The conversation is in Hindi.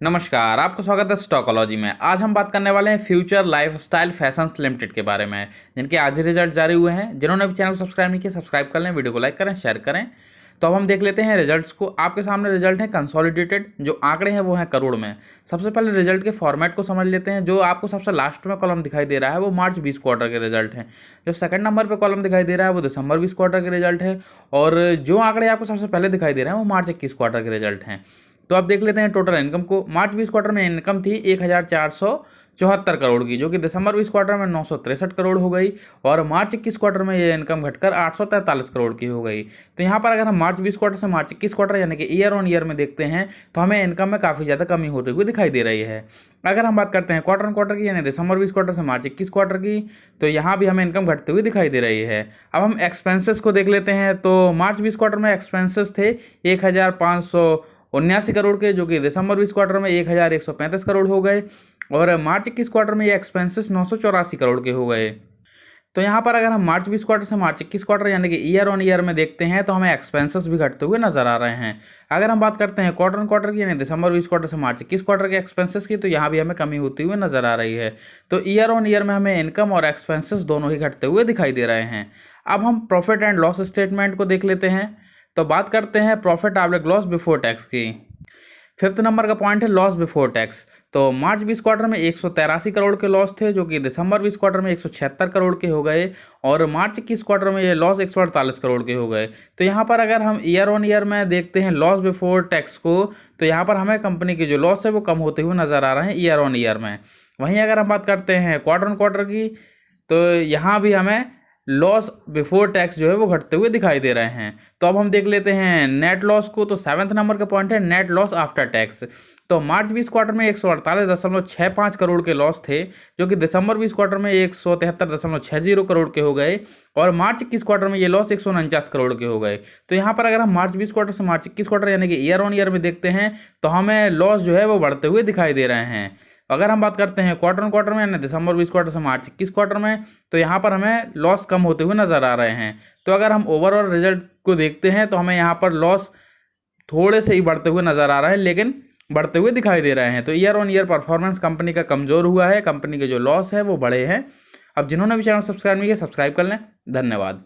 नमस्कार, आपका स्वागत है स्टॉकोलॉजी में। आज हम बात करने वाले हैं फ्यूचर लाइफस्टाइल फैशंस लिमिटेड के बारे में, जिनके आज ही रिजल्ट जारी हुए हैं। जिन्होंने भी चैनल को सब्सक्राइब नहीं किया, सब्सक्राइब कर लें, वीडियो को लाइक करें, शेयर करें। तो अब हम देख लेते हैं रिजल्ट्स को। आपके सामने रिजल्ट है कंसोलिडेटेड, जो आंकड़े हैं वो हैं करोड़ में। सबसे पहले रिजल्ट के फॉर्मेट को समझ लेते हैं। जो आपको सबसे लास्ट में कॉलम दिखाई दे रहा है वो मार्च 20 क्वार्टर के रिजल्ट है। जो सेकंड नंबर पे कॉलम दिखाई दे रहा है वो दिसंबर 20 क्वार्टर के रिजल्ट है। और जो आंकड़े आपको सबसे पहले दिखाई दे रहे हैं वो मार्च 21 क्वार्टर के रिजल्ट हैं। तो आप देख लेते हैं टोटल इनकम को। मार्च 20 क्वार्टर में इनकम थी 1474 करोड़ की, जो कि दिसंबर 20 क्वार्टर में 963 करोड़ हो गई। और मार्च 21 क्वार्टर में ये इनकम घटकर 843 करोड़ की हो गई। तो यहाँ पर अगर हम मार्च 20 क्वार्टर से मार्च 21 क्वार्टर यानी कि ईयर ऑन ईयर में देखते हैं तो हमें इनकम में काफ़ी ज़्यादा कमी होती हुई दिखाई दे रही है। अगर हम बात करते हैं क्वार्टर ऑन क्वार्टर की यानी दिसंबर 20 क्वार्टर से मार्च 21 क्वार्टर की, तो यहाँ भी हमें इनकम घटते हुए दिखाई दे रही है। अब हम एक्सपेंसेस को देख लेते हैं। तो मार्च 20 क्वार्टर में एक्सपेंसेस थे 1579 करोड़ के, जो कि दिसंबर 20 क्वार्टर में 1135 करोड़ हो गए। और मार्च 21 क्वार्टर में ये एक्सपेंसेस 984 करोड़ के हो गए। तो यहाँ पर अगर हम मार्च 20 क्वार्टर से मार्च 21 क्वार्टर यानी कि ईयर ऑन ईयर में देखते हैं तो हमें एक्सपेंसेस भी घटते हुए नजर आ रहे हैं। अगर हम बात करते हैं क्वार्टर ऑन क्वार्टर की यानी दिसंबर 20 क्वार्टर से मार्च 21 क्वार्टर के एक्सपेंसेस की, तो यहाँ भी हमें कमी होती हुई नजर आ रही है। तो ईयर ऑन ईयर में हमें इनकम और एक्सपेंसेस दोनों ही घटते हुए दिखाई दे रहे हैं। अब हम प्रॉफिट एंड लॉस स्टेटमेंट को देख लेते हैं। तो बात करते हैं profit after loss before tax की। फिफ्थ नंबर का पॉइंट है लॉस बिफोर टैक्स। तो मार्च 20 क्वार्टर में 183 करोड़ के लॉस थे, जो कि दिसंबर 20 क्वार्टर में 176 करोड़ के हो गए। और मार्च 21 क्वार्टर में ये लॉस 148 करोड़ के हो गए। तो यहाँ पर अगर हम ईयर ऑन ईयर में देखते हैं लॉस बिफोर टैक्स को, तो यहाँ पर हमें कंपनी की जो लॉस है वो कम होते हुए नजर आ रहे हैं ईयर ऑन ईयर में। वहीं अगर हम बात करते हैं क्वार्टर ऑन क्वार्टर की, तो यहाँ भी हमें लॉस बिफोर टैक्स जो है वो घटते हुए दिखाई दे रहे हैं। तो अब हम देख लेते हैं नेट लॉस को। तो सेवंथ नंबर का पॉइंट है नेट लॉस आफ्टर टैक्स। तो मार्च 20 क्वार्टर में 148.65 करोड़ के लॉस थे, जो कि दिसंबर 20 क्वार्टर में 173.60 करोड़ के हो गए। और मार्च 21 क्वार्टर में ये लॉस 149 करोड़ के हो गए। तो यहाँ पर अगर हम मार्च 20 क्वार्टर से मार्च 21 क्वार्टर यानी कि ईयर ऑन ईयर में देखते हैं तो हमें लॉस जो है वो बढ़ते हुए दिखाई दे रहे हैं। अगर हम बात करते हैं क्वार्टर ऑन क्वार्टर में यानी दिसंबर 20 क्वार्टर से मार्च 21 क्वार्टर में, तो यहाँ पर हमें लॉस कम होते हुए नजर आ रहे हैं। तो अगर हम ओवरऑल रिजल्ट को देखते हैं तो हमें यहाँ पर लॉस थोड़े से ही बढ़ते हुए नजर आ रहे हैं, लेकिन बढ़ते हुए दिखाई दे रहे हैं। तो year on year performance company का कमजोर हुआ है, कंपनी के जो लॉस है वो बढ़े हैं। अब जिन्होंने भी चैनल सब्सक्राइब नहीं किया, सब्सक्राइब कर लें। धन्यवाद।